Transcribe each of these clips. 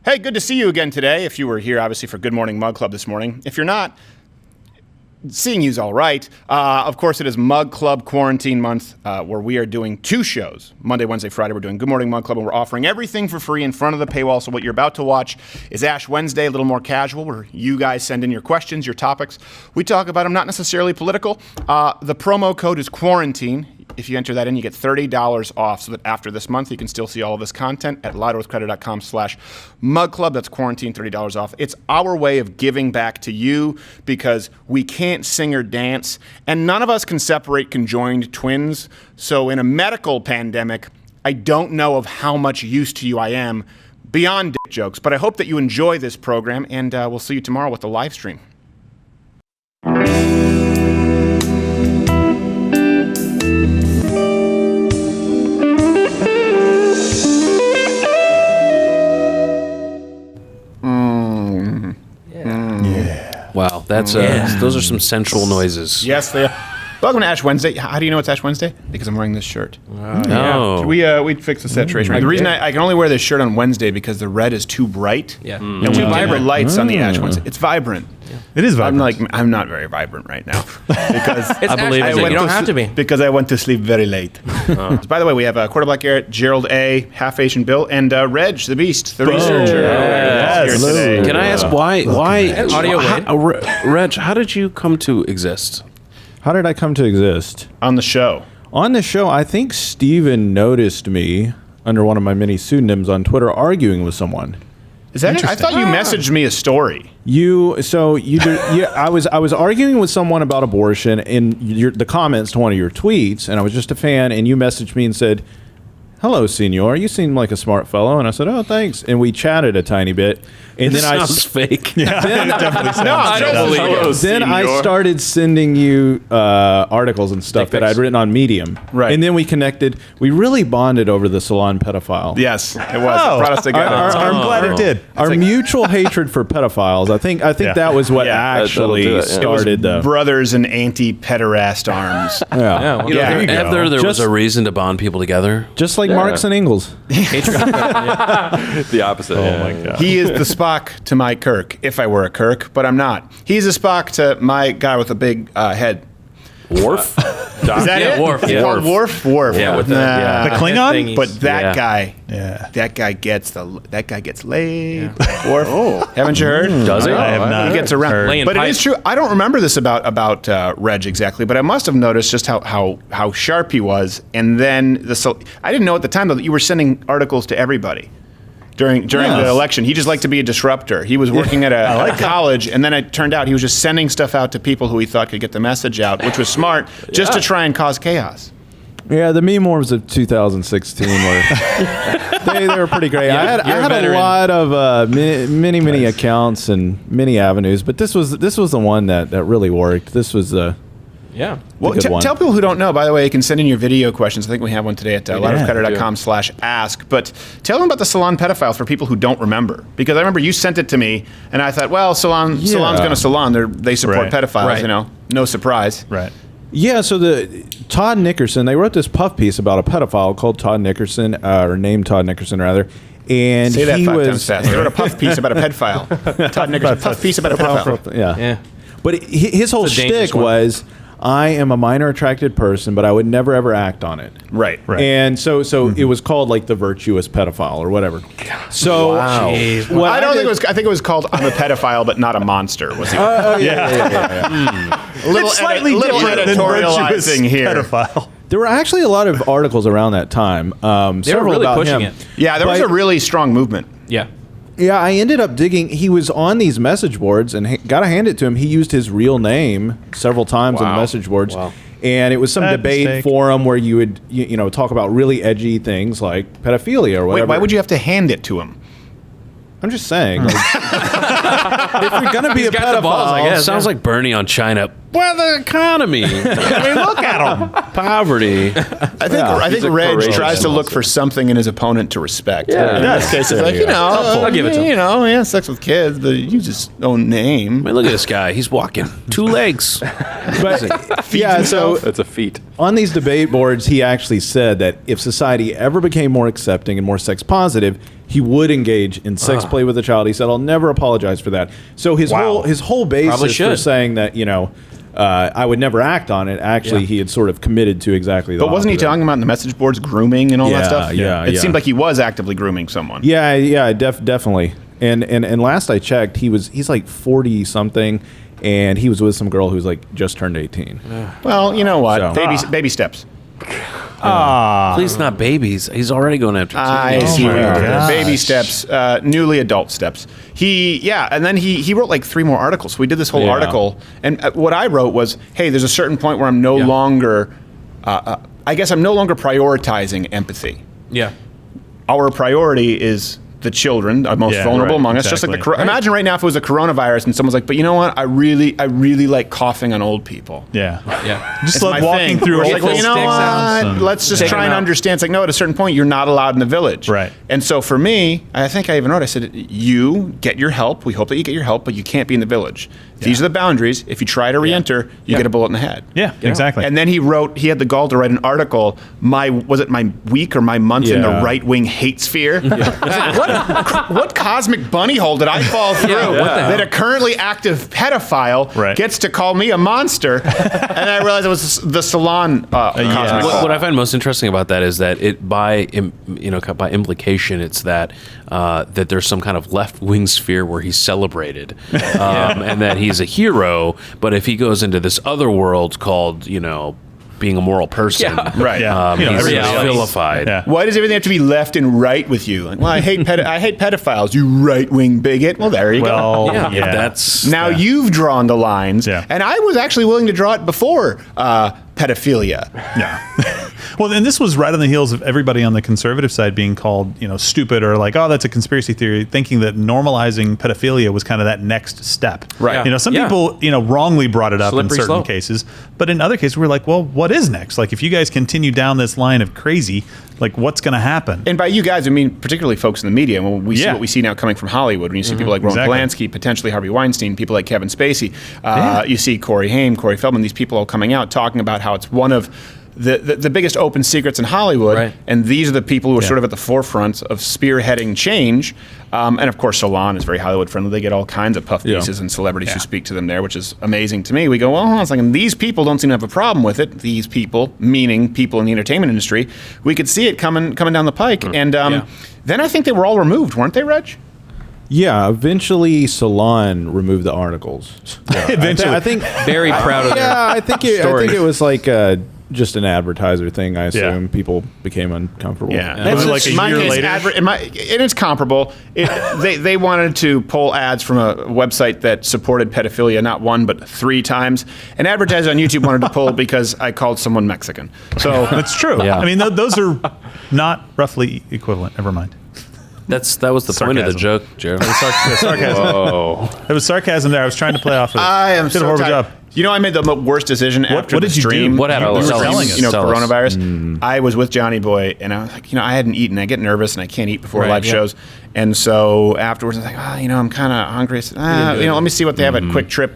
Hey, good to see you again today. If you were here, obviously, for Good Morning Mug Club this morning. If you're not, seeing you's all right. Of course, it is Mug Club Quarantine Month, where we are doing 2 shows. Monday, Wednesday, Friday, we're doing Good Morning Mug Club, and we're offering everything for free in front of the paywall. So what you're about to watch is Ash Wednesday, a little more casual, where you guys send in your questions, your topics. We talk about them, not necessarily political. The promo code is Quarantine. If you enter that in, you get $30 off, so that after this month, you can still see all of this content at louderwithcredit.com/mugclub. That's Quarantine, $30 off. It's our way of giving back to you because we can't sing or dance, and none of us can separate conjoined twins. So in a medical pandemic, I don't know of how much use to you I am beyond dick jokes, but I hope that you enjoy this program, and we'll see you tomorrow with the live stream. Wow, that's those are some sensual noises. Yes, they are. Welcome to Ash Wednesday. How do you know it's Ash Wednesday? Because I'm wearing this shirt. No. We'd fix the saturation. The reason I can only wear this shirt on Wednesday because the red is too bright. Yeah. And we get the lights on the Ash Wednesday. It's vibrant. Yeah. It is vibrant. I'm not very vibrant right now because I believe it. You don't have to be. Because I went to sleep very late. By the way, we have Quarter Black Garrett, Gerald A, Half Asian Bill, and Reg the Beast, the researcher. Yes. Here today. Can I ask why Audio Reg, how did you come to exist? How did I come to exist? On the show. On the show, I think Steven noticed me under one of my many pseudonyms on Twitter arguing with someone. Is that? I thought you messaged me a story. I was arguing with someone about abortion in the comments to one of your tweets, and I was just a fan, and you messaged me and said, "Hello, senor. You seem like a smart fellow." And I said, "Oh, thanks." And we chatted a tiny bit. And This then sounds fake. Yeah, I don't believe it. Then I started sending you articles and stuff that I'd written on Medium. Right. And then we connected. We really bonded over the salon pedophile. Yes, it was. It brought us together. I'm glad it did. Our mutual hatred for pedophiles. I think that was what actually started the brothers and anti-pederast arms. Yeah. There was a reason to bond people together. Just like Marx and Engels. The opposite. Oh my God. He is the Spock to my Kirk, if I were a Kirk, but I'm not. He's a Spock to my guy with a big head. Worf? Is that it? Worf. It's called Worf? Worf. Yeah, with the Klingon? But that guy, Yeah. that guy gets laid. Worf. Haven't you heard? Does he? I have not. He gets around. Laying But pipe. it is true. I don't remember this about Reg exactly, but I must have noticed just how sharp he was. And then I didn't know at the time though that you were sending articles to everybody. During the election, he just liked to be a disruptor. He was working at a college, and then it turned out he was just sending stuff out to people who he thought could get the message out, which was smart, just to try and cause chaos. Yeah, the meme wars of 2016 were they were pretty great. I had a lot of many accounts and many avenues, but this was the one that really worked. This was Well, tell people who don't know, by the way, you can send in your video questions. I think we have one today at louderwithcredit.com/ask. But tell them about the salon pedophiles for people who don't remember. Because I remember you sent it to me, and I thought, well, salon's going to salon. They support pedophiles, no surprise. Right. Yeah, so Todd Nickerson, they wrote this puff piece about a pedophile called Todd Nickerson, or named Todd Nickerson, rather. And Say that 5 times fast. They wrote a puff piece about a pedophile. Todd Nickerson, puff piece about a pedophile. Yeah. But his whole shtick was, I am a minor attracted person, but I would never ever act on it. Right. And so it was called like the virtuous pedophile or whatever. So I think it was called I'm a pedophile but not a monster. Was it? Yeah. A little slightly little different than editorializing here. Pedophile. There were actually a lot of articles around that time. They were really pushing it. Yeah, there was a really strong movement. Yeah. Yeah, I ended up digging. He was on these message boards, and got to hand it to him. He used his real name several times on the message boards. Wow. And it was some debate forum where you would talk about really edgy things like pedophilia or whatever. Wait, why would you have to hand it to him? I'm just saying. Like, if you're going to be a pedophile, Sounds like Bernie on China. Well, the economy. I mean, look at him. Poverty. I think Reg tries to look for something in his opponent to respect. Yeah. In this case, it's like, I'll give it to him. yeah, sex with kids, but you just don't name. I mean, look at this guy. He's walking 2 legs. But yeah, so That's a feat. on these debate boards, he actually said that if society ever became more accepting and more sex positive, he would engage in sex play with a child. He said, "I'll never apologize for that." So his whole basis for saying that, I would never act on it. Actually, he had sort of committed to exactly that. But wasn't he talking about in the message boards grooming and all that stuff? Yeah, It seemed like he was actively grooming someone. Yeah, definitely. And last I checked, he's like 40 something, and he was with some girl who's like just turned 18. Well, you know what? So- Baby steps. Please, not babies. He's already going after I teenagers. see. gosh. Baby steps, newly adult steps. And then he wrote like 3 more articles. So we did this whole article, and what I wrote was, hey, there's a certain point where I'm no longer, I guess I'm no longer prioritizing empathy. Yeah. Our priority is the children, our most vulnerable among us. Just like imagine right now if it was a coronavirus and someone's like, but you know what? I really like coughing on old people. Yeah. Just It's love my walking thing. through It's old like, you know sticks what? and- Let's just Take try them and out. understand. It's like, no, at a certain point, you're not allowed in the village. Right. And so for me, I think I even wrote, I said, you get your help. We hope that you get your help, but you can't be in the village. These are the boundaries. If you try to re-enter, you get a bullet in the head. Yeah, exactly. And then he had the gall to write an article, my week or my month in the Yeah. right-wing hate sphere? What cosmic bunny hole did I fall through that a currently active pedophile gets to call me a monster? And I realized it was the salon cosmic hole. What I find most interesting about that is that by implication, it's that that there's some kind of left-wing sphere where he's celebrated, and that he's a hero. But if he goes into this other world called, being a moral person, Right. he's everybody else. vilified. Yeah. Why does everything have to be left and right with you? Like, well, I hate pedophiles, you right-wing bigot. Well, there you go. Well, Yeah, that's Now you've drawn the lines, Yeah. and I was actually willing to draw it before pedophilia. Yeah. Well, and this was right on the heels of everybody on the conservative side being called, stupid or like, oh, that's a conspiracy theory, thinking that normalizing pedophilia was kind of that next step. Right. Yeah. Some people, wrongly brought it up Slippery in certain slope. cases, but in other cases, we're like, well, what is next? Like, if you guys continue down this line of crazy, like, what's going to happen? And by you guys, I mean particularly folks in the media. When we see what we see now coming from Hollywood, when you see people like Roman Polanski, potentially Harvey Weinstein, people like Kevin Spacey, you see Corey Haim, Corey Feldman, these people all coming out talking about how it's one of the biggest open secrets in Hollywood, Right. and these are the people who are sort of at the forefront of spearheading change. And of course, Salon is very Hollywood friendly. They get all kinds of puff pieces and celebrities who speak to them there, which is amazing to me. We go, well, hold on a second. These people don't seem to have a problem with it. These people, meaning people in the entertainment industry, we could see it coming down the pike. And then I think they were all removed, weren't they, Reg? Yeah, eventually Salon removed the articles. Eventually. I think. Very proud of Yeah, I think story. it was like just an advertiser thing. I assume people became uncomfortable. Yeah, Was it like a my year case, later? and it's comparable. They wanted to pull ads from a website that supported pedophilia not 1 but 3 times. An advertiser on YouTube wanted to pull because I called someone Mexican. So That's true. Yeah. I mean, those are not roughly equivalent. Never mind. that was the point of the Sarcasm. joke, Jared. Sarcasm. There was sarcasm there. I was trying to play off of it. I am Did a so horrible tired. job. I made the worst decision after what the did you do? stream. What happened? We were Tell us. telling us, Tell us. coronavirus. I was with Johnny Boy, and I was like, I hadn't eaten. I get nervous, and I can't eat before live shows. And so afterwards, I was like, I'm kind of hungry. I said, let me see what they have at Quick Trip.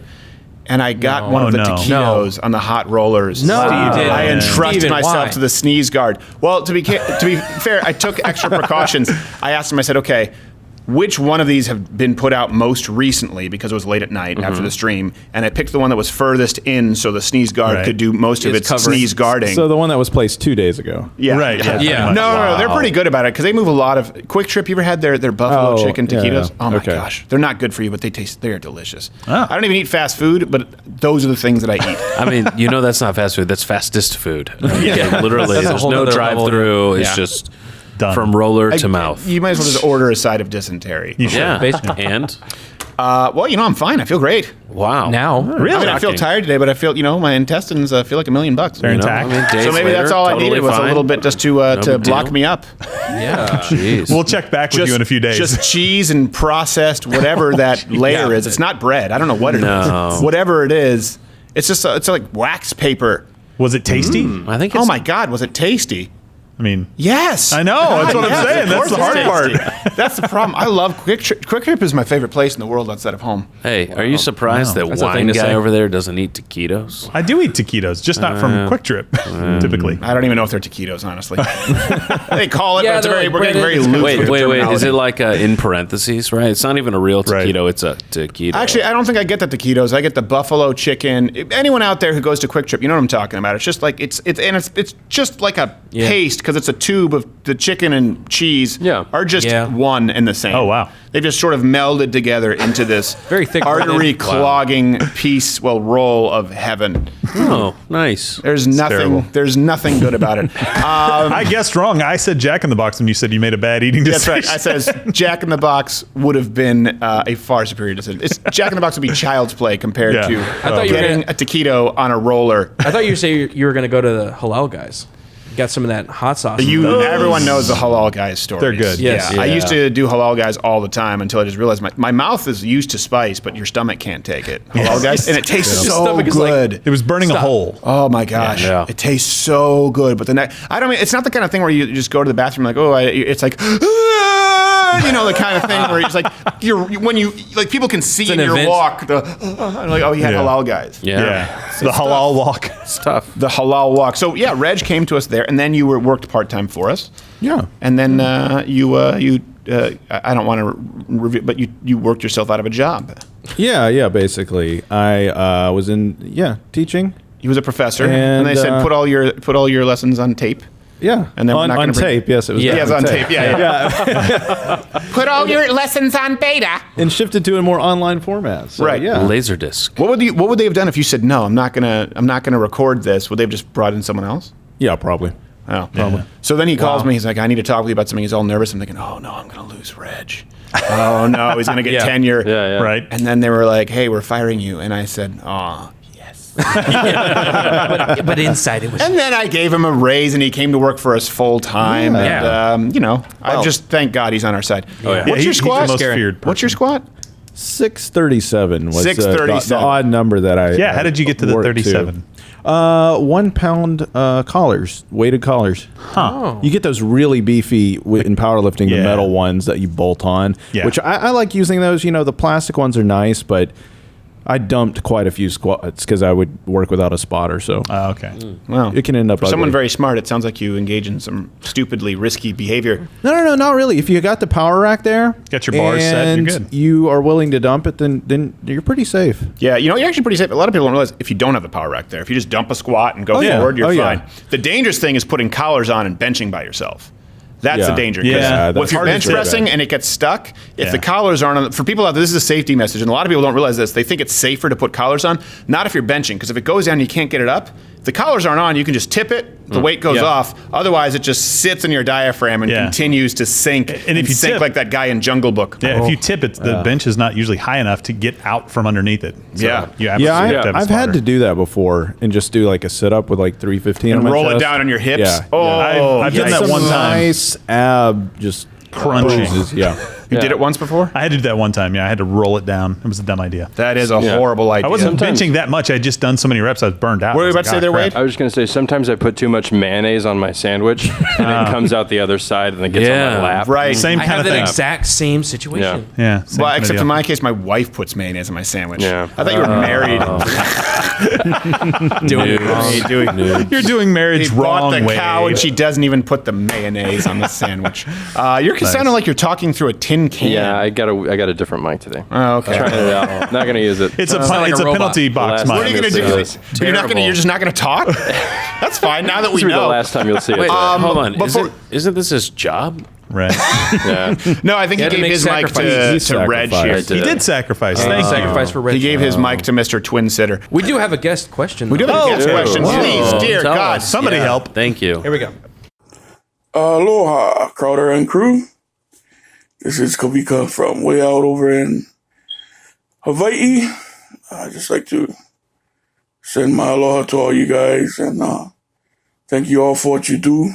And I got one of the taquitos on the hot rollers. No, you didn't. I entrusted Steven, myself why? to the sneeze guard. Well, to be fair, I took extra precautions. I asked him. I said, okay, which one of these have been put out most recently, because it was late at night after the stream, and I picked the one that was furthest in so the sneeze guard could do most of its covering. sneeze guarding. So the one that was placed 2 days ago. Yeah. Right. Yeah. Yeah. pretty much. No, they're pretty good about it because they move a lot of. Quick Trip, you ever had their buffalo Oh, chicken yeah, taquitos? yeah. Oh my Okay. gosh, they're not good for you, but they are delicious. Oh. I don't even eat fast food, but those are the things that I eat. I mean, that's not fast food. That's fastest food. Literally, That's a there's whole no nother level. drive-through. It's Yeah. just Done. from roller to mouth. You might as well just order a side of dysentery. You should. Yeah, Basically. and Well, I'm fine. I feel great. wow. Now, Really? I mean, I feel Shocking. tired today, but I feel, my intestines feel like $1 million. They're intact. days So maybe that's later, all I totally needed was a fine. little bit just to big block deal. me up. yeah. Jeez. We'll check back with you in a few days. Just cheese and processed whatever that layer is. It's not bread. I don't know what it is. No. Whatever it is, It's just it's like wax paper. Was it tasty? I think. It's, Oh my God, was it tasty? I mean, Yes, I know. That's what I'm saying. of That's the course hard it's part. tasty. That's the problem. I love Quick Trip. Quick Trip is my favorite place in the world outside of home. Hey, are you surprised that That's a thing wine to guy say. over there doesn't eat taquitos? I do eat taquitos, just not from Quick Trip, typically. I don't even know if they're taquitos, honestly. They call it, Yeah, but it's they're very, like we're getting very breaded. loose. Wait, with the wait. Is terminology. it like in parentheses, right? It's not even a real Right. taquito. It's a taquito. Actually, I don't think I get the taquitos. I get the buffalo chicken. Anyone out there who goes to Quick Trip, you know what I'm talking about. It's just like it's just like a paste because it's a tube of the chicken and cheese Yeah. are just Yeah. one and the same. Oh, wow. They've just sort of melded together into this Very thick artery breaded. clogging roll of heaven. oh, nice. There's terrible. nothing. There's nothing good about it. I guessed wrong. I said Jack in the Box when you said you made a bad eating That's decision. right. I says Jack in the Box would have been a far superior decision. Jack in the Box would be child's play compared Yeah. to I thought you were getting a taquito on a roller. I thought you were saying you were going to go to the halal guys. Got some of that hot sauce. Everyone knows the halal guys stories. They're good. Yes. Yeah. I used to do halal guys all the time until I just realized my mouth is used to spice, but your stomach can't take it. Halal guys, and it tastes Your so stomach is like- good. It was burning a Stop. hole. Oh my gosh, Yeah. it tastes so good. But the next, I don't mean it's not the kind of thing where you just go to the bathroom like, oh, it's like, you know, the kind of thing where it's like when you like people can see in an your event. walk the like, oh, he had Yeah. halal guys. Yeah. The halal walk. It's tough. The halal walk. So yeah, Reg came to us there, and then you worked part time for us. Yeah. And then you I don't want to review, but you worked yourself out of a job. Yeah. Basically, I was in teaching. He was a professor, and they And, said put all your lessons on tape. Yeah, And then we're on, not on gonna bring- tape. Yes, it was. Yeah. Yes, on tape. Yeah. Put all your lessons on beta. and shifted to a more online format. So, Right. Yeah. Laserdisc. What would they have done if you said no? I'm not gonna record this. Would they have just brought in someone else? Yeah, probably. Oh, probably. So then he calls me. He's like, I need to talk with you about something. He's all nervous. I'm thinking, oh no, I'm gonna lose Reg. Oh no, he's gonna get Yeah. tenure. Yeah. Right. And then they were like, hey, we're firing you. And I said, oh, yes. but inside it was. And then I gave him a raise, and he came to work for us full time. Yeah. And I just thank God he's on our side. Oh, yeah. What's Yeah, your he's the squat? most feared What's your squat? 637 was 637. the odd number that I. Yeah, how did you get to the worked 37? 1 pound collars, weighted collars. Huh. You get those really beefy in powerlifting, Yeah. the metal ones that you bolt on. Yeah. Which I like using those. You know, the plastic ones are nice, but I dumped quite a few squats because I would work without a spotter. So Okay. Well, it can end up for someone ugly. very smart, it sounds like you engage in some stupidly risky behavior. No, not really. If you got the power rack there, Got your bars set, you're and good. you are willing to dump it, then you're pretty safe. Yeah, you're actually pretty safe. A lot of people don't realize if you don't have the power rack there, if you just dump a squat and go yeah. forward, you're Oh, yeah. fine. The dangerous thing is putting collars on and benching by yourself. That's Yeah. the danger. 'cause Yeah, that's if you're hard to bench do. pressing and it gets stuck, if Yeah. the collars aren't on, for people out there, this is a safety message, and a lot of people don't realize this. They think it's safer to put collars on. Not if you're benching, because if it goes down and you can't get it up, if the collars aren't on, you can just tip it, the weight goes Yeah. off. Otherwise, it just sits in your diaphragm and Yeah. continues to sink And if you sink tip- like that guy in Jungle Book. Yeah, if you tip it, the bench is not usually high enough to get out from underneath it. So Yeah. you absolutely Yeah, have to have a I've had spotter. to do that before and just do like a sit up with like 315 And on my roll it chest. down on your hips. Yeah. Oh, I've done yikes. that Some one time. nice ab just Crunching. bruises, Yeah. You did it once before? I had to do that one time. Yeah, I had to roll it down. It was a dumb idea. That is a horrible idea. I wasn't Sometimes- benching that much. I had just done so many reps. I was burned out. What were I you was about to say there, crap. Wade? I was just going to say, sometimes I put too much mayonnaise on my sandwich and it comes out the other side and it gets on Yeah. my lap. Right. Same I kind have of that thing. exact same situation. Yeah. Yeah. same Well, kind of except deal. in my case, my wife puts mayonnaise on my sandwich. Yeah. I thought you were married. Doing it What wrong. are you doing? You're doing marriage He bought wrong the way. cow and she doesn't even put the mayonnaise on the sandwich. You're sounding like you're talking through a tin can. Yeah, I got a different mic today. Oh, okay. Trying it out. Not going to use it. It's a like it's a a robot. penalty The box last mic. What are you gonna You'll do? see You're just not gonna talk? That's fine. Now that we This will be the know. last time you'll see it. Wait, today. hold on. before- Isn't this his job? Right. Yeah. No, I think he had to gave make his mic sacrifices. to Reg here. Sacrifice. He did sacrifice. Thank Thank you. Sacrifice for Rich. He gave his mic to Mr. Twin Sitter. We do have a guest question. We do have Oh, a guest yeah. question. Whoa. Please, dear Tell God. us. Somebody help. Thank you. Here we go. Aloha, Crowder and crew. This is Kavika from way out over in Hawaii. I just like to send my aloha to all you guys and thank you all for what you do.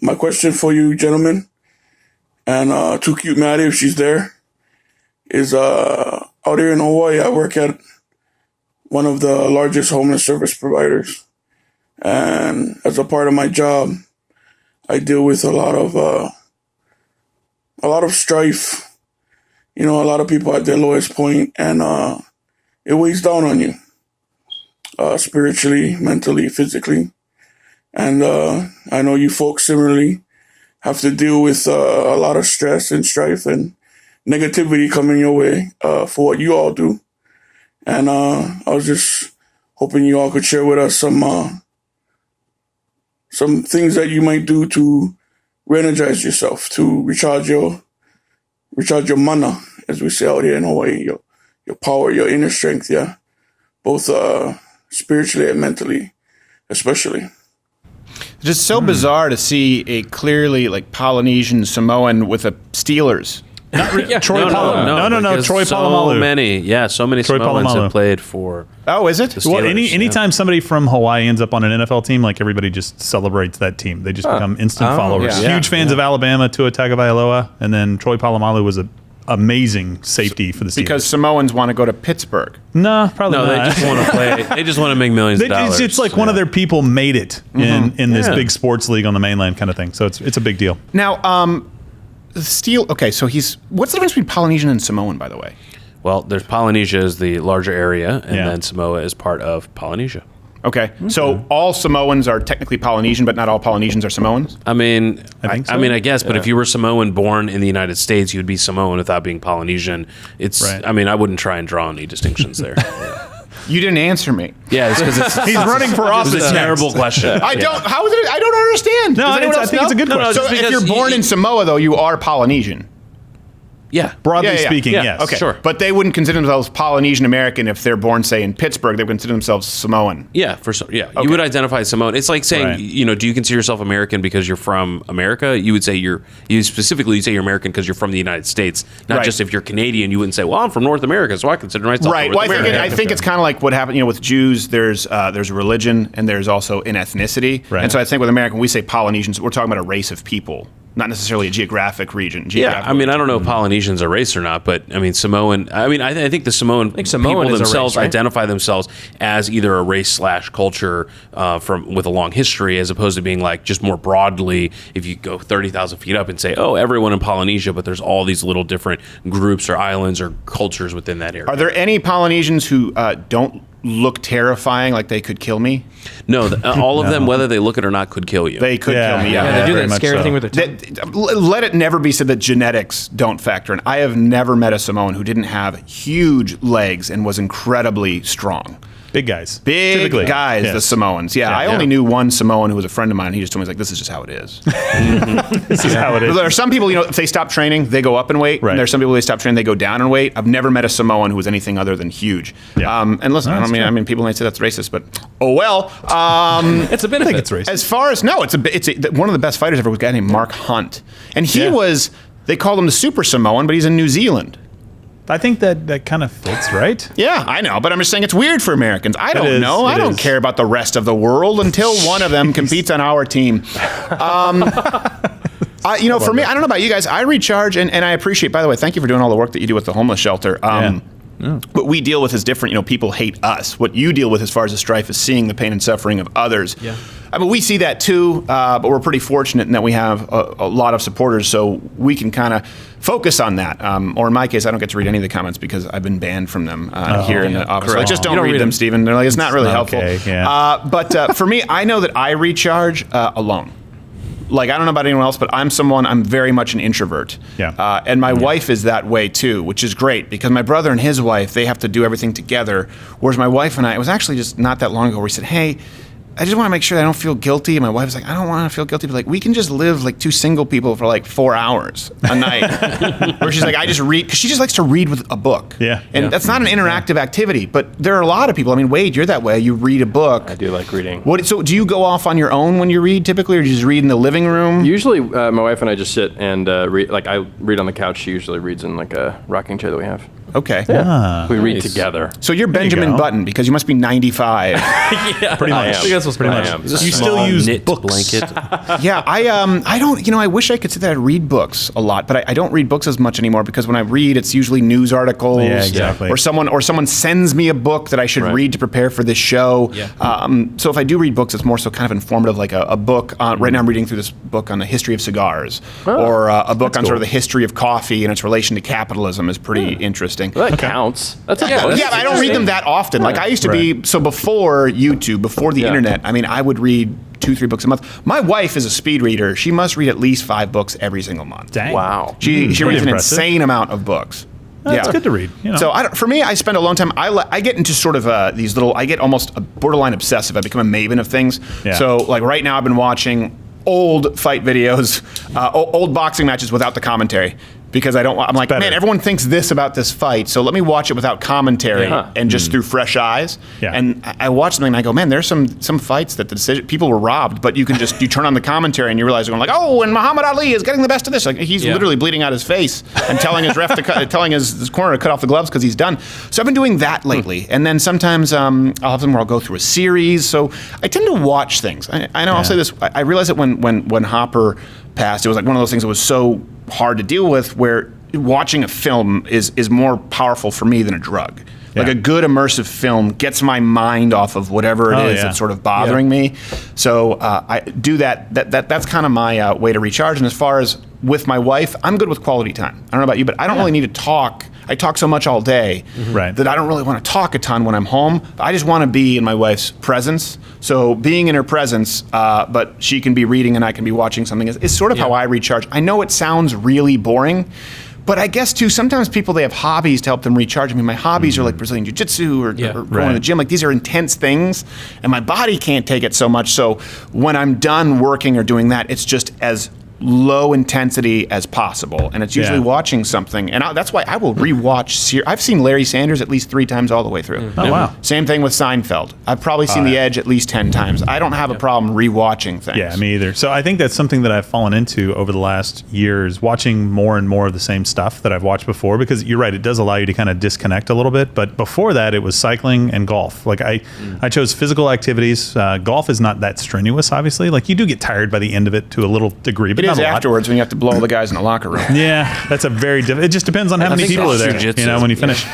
My question for you, gentlemen, and Too Cute Maddie, if she's there, is out here in Hawaii, I work at one of the largest homeless service providers. And as a part of my job, I deal with a lot of strife. You know, a lot of people at their lowest point, and it weighs down on you, spiritually, mentally, physically. And I know you folks similarly have to deal with a lot of stress and strife and negativity coming your way for what you all do. And I was just hoping you all could share with us some things that you might do to re-energize yourself, to recharge your mana, as we say out here in Hawaii, your power, your inner strength, yeah, both spiritually and mentally, especially. It's just so bizarre to see a clearly like Polynesian Samoan with a Steelers. Troy Polamalu. No. Troy Polamalu. So many Troy Samoans Polamalu. have played for. Oh, is it? the Well, Steelers, anytime somebody from Hawaii ends up on an NFL team, like everybody just celebrates that team. They just become instant followers. yeah. Huge fans of Alabama, Tua Tagovailoa, and then Troy Polamalu was an amazing safety for the Steelers. Because Samoans want to go to Pittsburgh. No, probably No, not. they just want to play. They just want to make millions of dollars. It's like one of their people made it in this big sports league on the mainland kind of thing. So it's a big deal. Now, okay, so what's the difference between Polynesian and Samoan, by the way? Well, there's Polynesia is the larger area, and Yeah. then Samoa is part of Polynesia. Okay, so all Samoans are technically Polynesian, but not all Polynesians are Samoans? I mean, I think so. I guess, but if you were Samoan born in the United States, you would be Samoan without being Polynesian. It's, Right. I mean, I wouldn't try and draw any distinctions there. You didn't answer me. Yeah, it's because it's He's running for office. a terrible next. question. I don't. How is it? I don't understand. No, Does anyone I else think it's a know? good question. So just if because you're born you- in Samoa, though, you are Polynesian. Yeah. Broadly speaking, Yeah. yes. Okay, Sure. But they wouldn't consider themselves Polynesian American if they're born, say, in Pittsburgh. They would consider themselves Samoan. Yeah, you would identify as Samoan. It's like saying, Right. do you consider yourself American because you're from America? You would say you'd say you're American because you're from the United States. Not Right. just if you're Canadian, you wouldn't say, well, I'm from North America, so I consider myself Right. North Well, American. I think it's kind of like what happened, with Jews. There's religion and there's also an ethnicity. Right. And so I think with American, when we say Polynesians, we're talking about a race of people, not necessarily a geographic region. Yeah, I mean, I don't know if Polynesians are race or not, but I mean, Samoan. I mean, I think the Samoan Samoan people is a themselves race, right? identify themselves as either a race / culture with a long history, as opposed to being like just more broadly. If you go 30,000 feet up and say, "Oh, everyone in Polynesia," but there's all these little different groups or islands or cultures within that area. Are there any Polynesians who don't look terrifying, like they could kill me? No, all of them, whether they look it or not, could kill you. They could kill me. Yeah, Yeah. they do very that much scary so. thing with their tongue. Let it never be said that genetics don't factor in. I have never met a Samoan who didn't have huge legs and was incredibly strong. Big guys. Big Typically. guys, Yes. the Samoans. Yeah, I only knew one Samoan who was a friend of mine. And he just told me, he's like, this is just how it is. This is how it is. There are some people, if they stop training, they go up in weight. Right. And there's some people, they stop training, they go down in weight. I've never met a Samoan who was anything other than huge. Yeah. And listen, No, I mean, people might say that's racist, but oh well. It's a I benefit. think it's racist. As far as one of the best fighters ever was a guy named Mark Hunt, and he was. They called him the Super Samoan, but he's in New Zealand. I think that kind of fits, right? Yeah, I know, but I'm just saying it's weird for Americans. I don't is, know. I it don't is. care about the rest of the world until one of them competes on our team. For me, I don't know about you guys. I recharge, and I appreciate. By the way, thank you for doing all the work that you do with the homeless shelter. What we deal with is different. People hate us. What you deal with as far as the strife is seeing the pain and suffering of others. Yeah. I mean, we see that too, but we're pretty fortunate in that we have a lot of supporters, so we can kind of focus on that. Or in my case, I don't get to read any of the comments because I've been banned from them here in the office. Like, just don't read them, Stephen. They're like, it's not really helpful. Okay, yeah. But for me, I know that I recharge alone. Like, I don't know about anyone else, but I'm very much an introvert. Yeah. And my wife is that way too, which is great because my brother and his wife, they have to do everything together. Whereas my wife and I, it was actually just not that long ago where we said, hey, I just want to make sure that I don't feel guilty. And my wife's like, I don't want to feel guilty. But like, we can just live like two single people for like 4 hours a night. Where she's like, I just read, because she just likes to read with a book. Yeah. And that's not an interactive activity. But there are a lot of people. I mean, Wade, you're that way. You read a book. I do like reading. So do you go off on your own when you read typically, or do you just read in the living room? Usually, my wife and I just sit and read. Like I read on the couch. She usually reads in like a rocking chair that we have. Okay. We read together. So you're Benjamin go. Button because you must be 95. Yeah, Pretty much. I I think that's what's pretty pretty much. much. You still use knit books. blanket. Yeah, I don't, I wish I could say that I read books a lot, but I don't read books as much anymore because when I read, it's usually news articles. Yeah, exactly. Or someone sends me a book that I should Right. read to prepare for this show. Yeah. So if I do read books, it's more so kind of informative, like a book. Right now I'm reading through this book on the history of cigars, or a book on sort of the history of coffee and its relation to capitalism is pretty interesting. Well, that counts. That's a Yeah, bonus. Yeah, but I don't read them that often. Like I used to be, so before YouTube, before the Yeah. internet, I mean, I would read 2-3 books a month. My wife is a speed reader. She must read at least 5 books every single month. Dang. Wow. She reads Pretty an impressive. insane amount of books. That's good to read. You know. So for me, I spend a long time. I get into sort of these little. I get almost borderline obsessive. I become a maven of things. Yeah. So like right now, I've been watching old fight videos, old boxing matches without the commentary. Because I'm like, better. man, everyone thinks this about this fight, so let me watch it without commentary Yeah. and just through fresh eyes. Yeah. And I watch them and I go, man, there's some fights that the decision people were robbed, but you turn on the commentary and you realize you're going like, oh, and Muhammad Ali is getting the best of this. Like he's literally bleeding out his face and telling his ref telling his corner to cut off the gloves because he's done. So I've been doing that lately, and then sometimes I'll have them where I'll go through a series. So I tend to watch things. I know I'll say this. I realized that when Hopper passed, it was like one of those things that was so hard to deal with, where watching a film is more powerful for me than a drug. Like Yeah. a good immersive film gets my mind off of whatever it is yeah. that's sort of bothering me. So I do that. That's kind of my way to recharge. And as far as with my wife, I'm good with quality time. I don't know about you, but I don't really need to talk. I talk so much all day Right. that I don't really want to talk a ton when I'm home. I just want to be in my wife's presence. So being in her presence, but she can be reading and I can be watching something is sort of how I recharge. I know it sounds really boring, but I guess too, sometimes people, they have hobbies to help them recharge. I mean, my hobbies are like Brazilian Jiu-Jitsu or going to the gym. Like these are intense things and my body can't take it so much. So when I'm done working or doing that, it's just as low intensity as possible, and it's usually watching something, and that's why I will rewatch. I've seen Larry Sanders at least 3 times all the way through. Oh, wow. Same thing with Seinfeld. I've probably seen The Edge at least 10 times. I don't have a problem rewatching things. Yeah, me either. So I think that's something that I've fallen into over the last years, watching more and more of the same stuff that I've watched before, because you're right, it does allow you to kind of disconnect a little bit. But before that, it was cycling and golf. Like I chose physical activities. Golf is not that strenuous, obviously. Like you do get tired by the end of it to a little degree, but It not is a lot. afterwards when you have to blow the guys in the locker room. Yeah, that's a very it just depends on how many think people are it's there. jujitsu. You know, when you finish.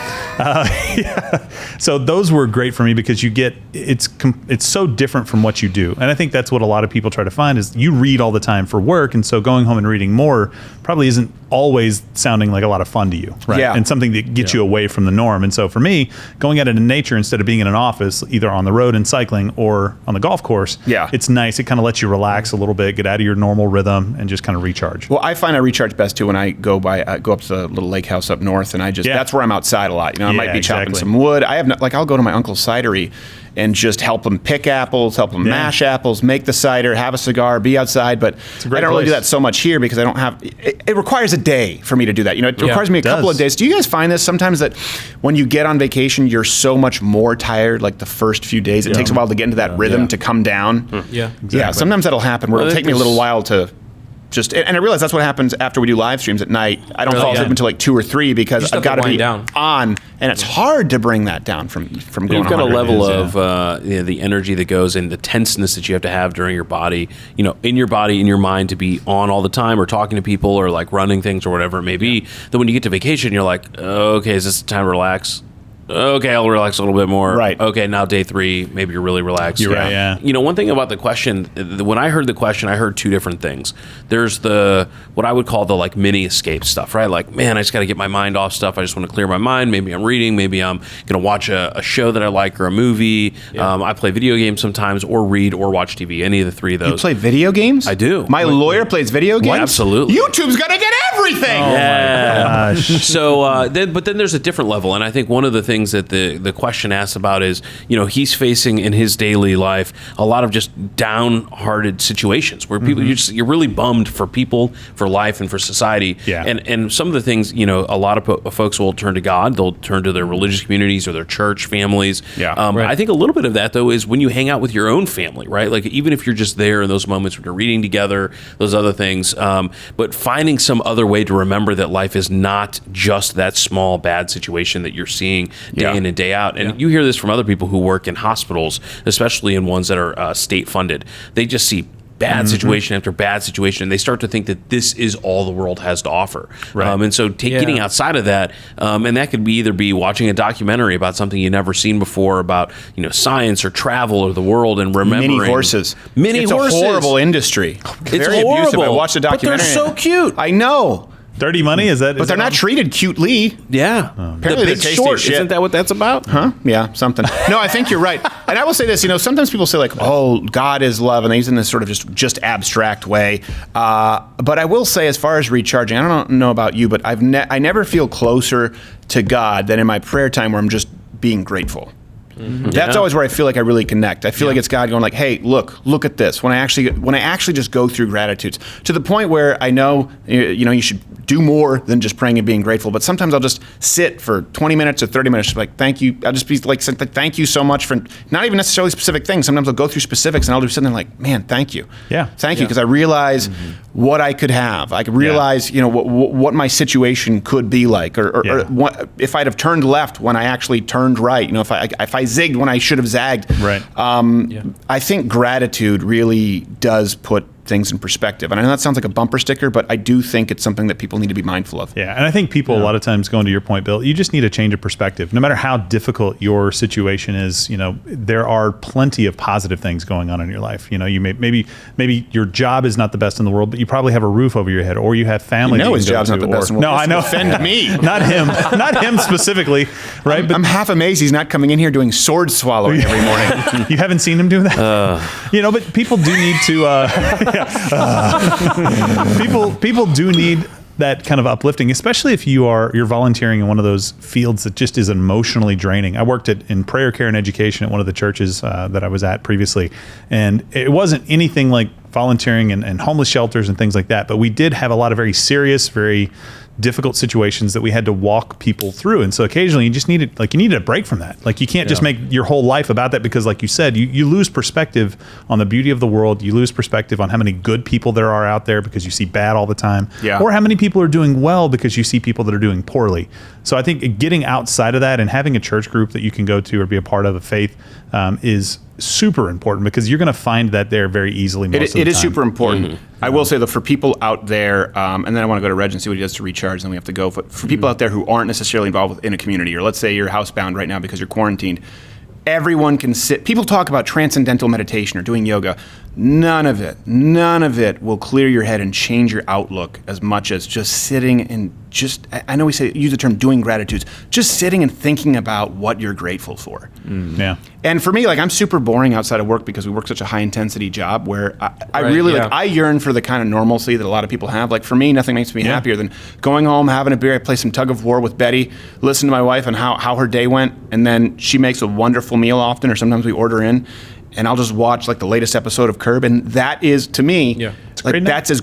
So those were great for me because you get it's so different from what you do, and I think that's what a lot of people try to find is you read all the time for work, and so going home and reading more probably isn't always sounding like a lot of fun to you, right? Yeah. And something that gets you away from the norm. And so for me, going out into nature instead of being in an office, either on the road and cycling or on the golf course, it's nice. It kind of lets you relax a little bit, get out of your normal rhythm, and just kind of recharge. Well, I find I recharge best too when I go up to the little lake house up north, and that's where I'm outside a lot. You know, I might be chopping some wood. I have I'll go to my uncle's cidery and just help him pick apples, help him mash apples, make the cider, have a cigar, be outside. But I don't really do that so much here because I don't have. It requires a day for me to do that. You know, it requires me a couple of days. Do you guys find this sometimes that when you get on vacation, you're so much more tired? Like the first few days, it takes a while to get into that rhythm to come down. Yeah, Yeah, sometimes that'll happen where it'll take me a little while to. And I realize that's what happens after we do live streams at night. I don't fall asleep until like 2 or 3 because I've got to be down. on, and it's hard to bring that down from going. You've got a 100. level of the energy that goes in, the tenseness that you have to have during your body, in your body, in your mind, to be on all the time or talking to people or like running things or whatever it may be. That when you get to vacation, you're like, okay, is this the time to relax? Okay, I'll relax a little bit more. Right. Okay, now day 3, maybe you're really relaxed. You're right, yeah. One thing about the question, when I heard the question, I heard 2 different things. There's what I would call the like mini escape stuff, right? Like, man, I just got to get my mind off stuff. I just want to clear my mind. Maybe I'm reading. Maybe I'm going to watch a show that I like or a movie. I play video games sometimes, or read or watch TV. Any of the 3 of those. You play video games? I do. My lawyer plays video games? Absolutely. YouTube's going to get everything! Gosh. So, but then there's a different level, and I think one of the things things that the question asks about is, he's facing in his daily life a lot of just downhearted situations where people you're really bummed for people, for life, and for society. Yeah. And some of the things, a lot of folks will turn to God, they'll turn to their religious communities or their church families. Yeah. I think a little bit of that though is when you hang out with your own family, right? Like even if you're just there in those moments when you're reading together, those other things, but finding some other way to remember that life is not just that small bad situation that you're seeing day in and day out. And you hear this from other people who work in hospitals, especially in ones that are state funded. They just see bad situation after bad situation, and they start to think that this is all the world has to offer. Right. And so getting outside of that, and that could be either be watching a documentary about something you've never seen before about science or travel or the world, and remembering Mini horses. It's a horrible industry. It's Very horrible. abusive. I watched a documentary. But they're so cute. I know. Dirty Money, is that? But they're not treated cutely. Yeah. Apparently The they're Big tasty Short, as shit. isn't that what that's about? Huh? Yeah, something. No, I think you're right. And I will say this, sometimes people say like, oh, God is love, and they use it in this sort of just abstract way. But I will say, as far as recharging, I don't know about you, but I never feel closer to God than in my prayer time where I'm just being grateful. That's always where I feel like I really connect. I feel like it's God going like, "Hey, look at this." When I actually just go through gratitudes to the point where I know you should do more than just praying and being grateful. But sometimes I'll just sit for 20 minutes or 30 minutes, like, thank you. I'll just be like, thank you so much for not even necessarily specific things. Sometimes I'll go through specifics and I'll do something like, man, thank you. Yeah. Thank you, because I realize what I could have. I could realize, what my situation could be like, or what, if I'd have turned left when I actually turned right. If I zigged when I should have zagged. Right. I think gratitude really does put things in perspective. And I know that sounds like a bumper sticker, but I do think it's something that people need to be mindful of. Yeah, and I think people a lot of times, going to your point, Bill, you just need a change of perspective. No matter how difficult your situation is, there are plenty of positive things going on in your life. You maybe your job is not the best in the world, but you probably have a roof over your head, or you have family. His job's not the best in the world. No, I know. Defend me. Not him specifically, right? I'm half amazed he's not coming in here doing sword swallowing every morning. You haven't seen him do that? But people do need to. People do need that kind of uplifting, especially if you're volunteering in one of those fields that just is emotionally draining. I worked in prayer care and education at one of the churches that I was at previously, and it wasn't anything like volunteering in homeless shelters and things like that, but we did have a lot of very serious, very difficult situations that we had to walk people through. And so occasionally you just needed a break from that. Like, you can't just make your whole life about that, because like you said, you lose perspective on the beauty of the world. You lose perspective on how many good people there are out there because you see bad all the time. Yeah. Or how many people are doing well because you see people that are doing poorly. So I think getting outside of that and having a church group that you can go to or be a part of faith is super important, because you're going to find that there very easily most of the time. It is super important. I will say that for people out there, and then I want to go to Reg and see what he does to recharge, and then we have to go. But for people out there who aren't necessarily involved in a community, or let's say you're housebound right now because you're quarantined, everyone can sit. People talk about transcendental meditation or doing yoga. None of it will clear your head and change your outlook as much as just sitting and I know we use the term doing gratitudes, just sitting and thinking about what you're grateful for. Yeah. And for me, I'm super boring outside of work because we work such a high intensity job where I really I yearn for the kind of normalcy that a lot of people have. Like, for me, nothing makes me happier than going home, having a beer. I play some tug of war with Betty, listen to my wife and how her day went, and then she makes a wonderful meal often, or sometimes we order in, and I'll just watch the latest episode of Curb, and that is, to me, that's as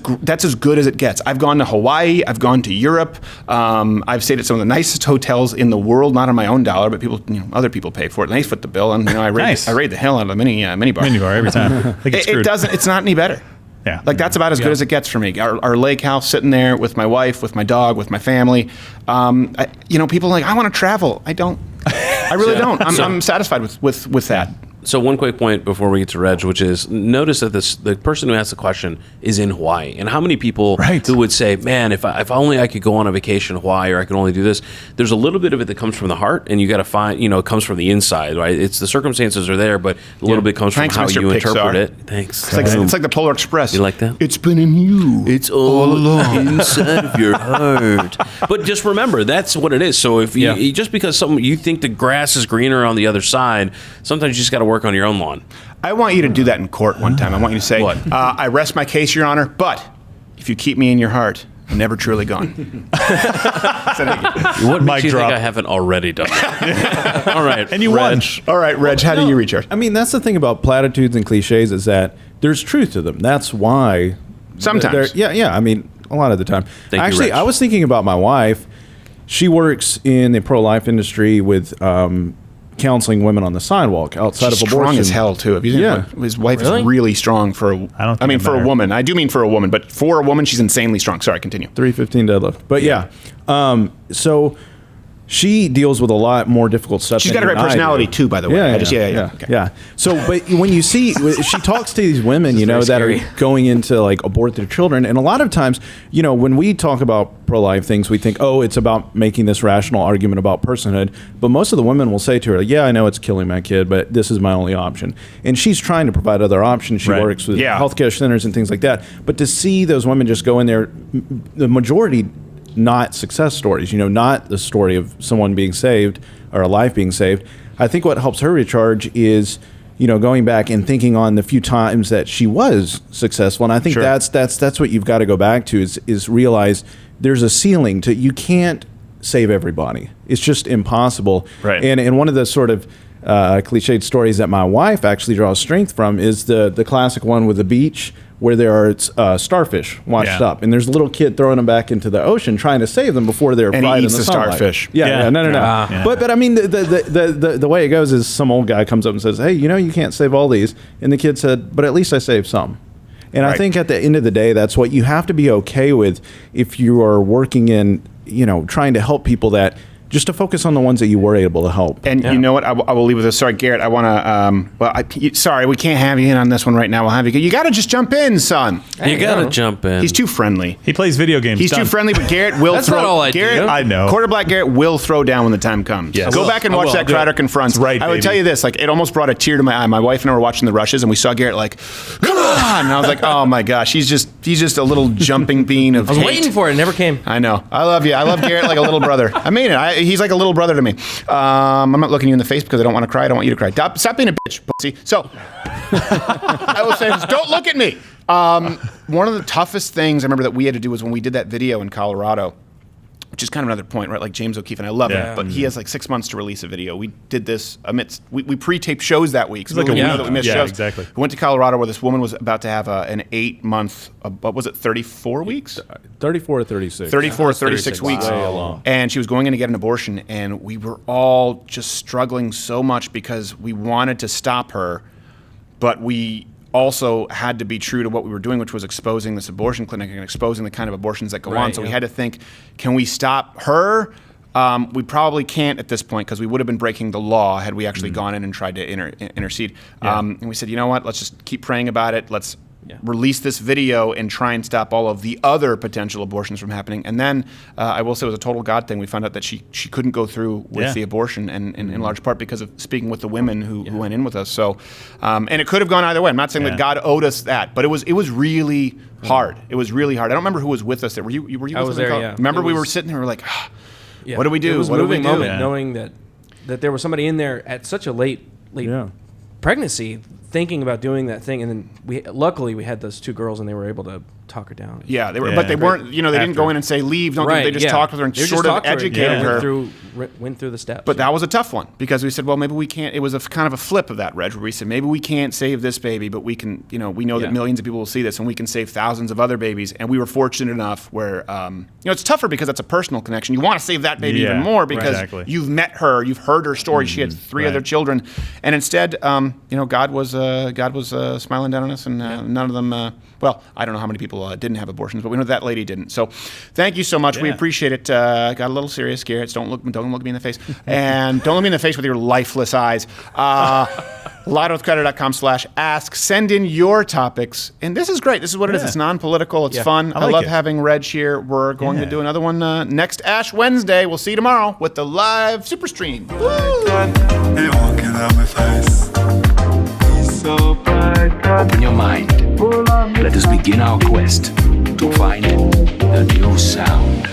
good as it gets. I've gone to Hawaii, I've gone to Europe, I've stayed at some of the nicest hotels in the world, not on my own dollar, but other people pay for it, and they foot the bill, and I raid the hell out of the mini bar. Mini bar every time. It's not any better. Yeah. That's about as good as it gets for me. Our lake house, sitting there with my wife, with my dog, with my family. People are like, I want to travel. I don't. I really don't. I'm satisfied with that. So one quick point before we get to Reg, which is, notice that the person who asked the question is in Hawaii. And how many people who would say, man, if only I could go on a vacation in Hawaii, or I could only do this. There's a little bit of it that comes from the heart, and you got to find, it comes from the inside, right? It's the circumstances are there, but a little bit comes from how Mr. you Pixar. interpret it. Thanks. It's like the Polar Express. You like that? It's been in you. It's all along inside of your heart. But just remember, that's what it is. So if you just because you think the grass is greener on the other side, sometimes you just got to work on your own lawn. I want you to do that in court one time. I want you to say, What? I rest my case, Your Honor, but if you keep me in your heart, never truly gone. What makes you drop. think I haven't already done that? All right. And you won. All right, Reg, how do you recharge? I mean, that's the thing about platitudes and cliches is that there's truth to them. That's why. Sometimes. Yeah. I mean, a lot of the time. Thank you, Actually, Reg. I was thinking about my wife. She works in the pro-life industry with counseling women on the sidewalk outside She's of abortion. strong as hell too. Have you seen Yeah. his wife Really? is really strong for. I don't think mean, I for met a her. woman. I do mean for a woman, but for a woman, she's insanely strong. Sorry, continue. 315 deadlift. But yeah. So she deals with a lot more difficult stuff. She's than got a you great and I personality do. too, by the way. Yeah. Okay. So, but when you see, she talks to these women, you know, that very are going into like abort their children, and a lot of times, you know, when we talk about pro-life things, we think, oh, it's about making this rational argument about personhood. But most of the women will say to her, yeah, I know it's killing my kid, but this is my only option. And she's trying to provide other options. She Right. works with Yeah. healthcare centers and things like that. But to see those women just go in there, the majority not success stories, you know, not the story of someone being saved or a life being saved. I think what helps her recharge is, you know, going back and thinking on the few times that she was successful. And I think Sure. that's what you've got to go back to is realize there's a ceiling to, you can't save everybody. It's just impossible. Right. And one of the sort of cliched stories that my wife actually draws strength from is the classic one with the beach where there are starfish washed Yeah. up, and there's a little kid throwing them back into the ocean trying to save them before they're And he fried eats in the the sunlight. starfish. Yeah, no. Yeah. But I mean, the way it goes is some old guy comes up and says, "Hey, you know, you can't save all these," and the kid said, "But at least I saved some." And I Right. think at the end of the day, that's what you have to be okay with if you are working in, you know, trying to help people, that just to focus on the ones that you were able to help. And you know what? I will leave with this. Sorry, Garrett. I want to. Sorry, we can't have you in on this one right now. We'll have you. You got to just jump in, son. You got to jump in. He's too friendly. He plays video games. He's too Done. friendly, but Garrett will That's throw. not all I do. Garrett, I know. Quarterback Garrett will throw down when the time comes. Yes. Go I will. back and I watch will. that Do it. Crowder Confronts. That's right, I would baby. tell you this, like, it almost brought a tear to my eye. My wife and I were watching the rushes, and we saw Garrett like, come on, and I was like, oh my gosh, he's just a little jumping bean of I was hate. waiting for it. It never came. I know. I love you. I love Garrett like a little brother. I mean it. He's like a little brother to me. I'm not looking you in the face because I don't want to cry. I don't want you to cry. Stop being a bitch, pussy. So I will say this. Don't look at me. One of the toughest things I remember that we had to do was when we did that video in Colorado, which is kind of another point, right? Like James O'Keefe, and I love Yeah. him, but he has like 6 months to release a video. We did this amidst, we pre-taped shows that week. So like a we know week. that we missed Yeah, shows. exactly. We went to Colorado where this woman was about to have an 8-month, what was it, 34 weeks? 34 or 36. 34 or 36 weeks. Way along. And she was going in to get an abortion, and we were all just struggling so much because we wanted to stop her, but we also had to be true to what we were doing, which was exposing this abortion clinic and exposing the kind of abortions that go on. So we had to think, can we stop her? We probably can't at this point because we would have been breaking the law had we actually gone in and tried to intercede. And we said, you know what? Let's just keep praying about it. Let's release this video and try and stop all of the other potential abortions from happening. And then I will say it was a total God thing. We found out that she couldn't go through with Yeah. the abortion, and in large part because of speaking with the women who went in with us. So, and it could have gone either way. I'm not saying that Yeah. God owed us that, but it was really hard. It was really hard. I don't remember who was with us there. Were you with I us? was in there, Col- yeah. Remember It we was- were sitting there, we were like, Yeah. what do we do? It was a What do we moving do? moment, Yeah. knowing that there was somebody in there at such a late Yeah. pregnancy, thinking about doing that thing, and then luckily we had those two girls, and they were able to talk her down. Yeah, they were, Yeah. but they weren't. You know, they didn't After. go in and say leave. Don't. Right. They just yeah. talked with her and They just sort of talked to her, educated yeah, her. Went through the steps. But that was a tough one because we said, well, maybe we can't. It was a kind of a flip of that, Reg, where we said maybe we can't save this baby, but we can. You know, we know that Yeah. millions of people will see this, and we can save thousands of other babies. And we were fortunate enough where, it's tougher because that's a personal connection. You want to save that baby Yeah, even more because exactly. you've met her, you've heard her story. She had three right. other children, and instead, God was smiling down on us, and none of them. Well, I don't know how many people didn't have abortions, but we know that lady didn't. So, thank you so much. We Yeah. appreciate it. Got a little serious, Garrett. Don't look me in the face, and don't look me in the face with your lifeless eyes. LottoWithCreditor.com/ask. Send in your topics, and this is great. This is what it is. Yeah. It's non-political. It's Yeah. fun. I I like love it. having Reg here. We're going to Yeah. do another one next Ash Wednesday. We'll see you tomorrow with the live super stream. Hey, walking down my face. Open your mind. Let us begin our quest to find the new sound.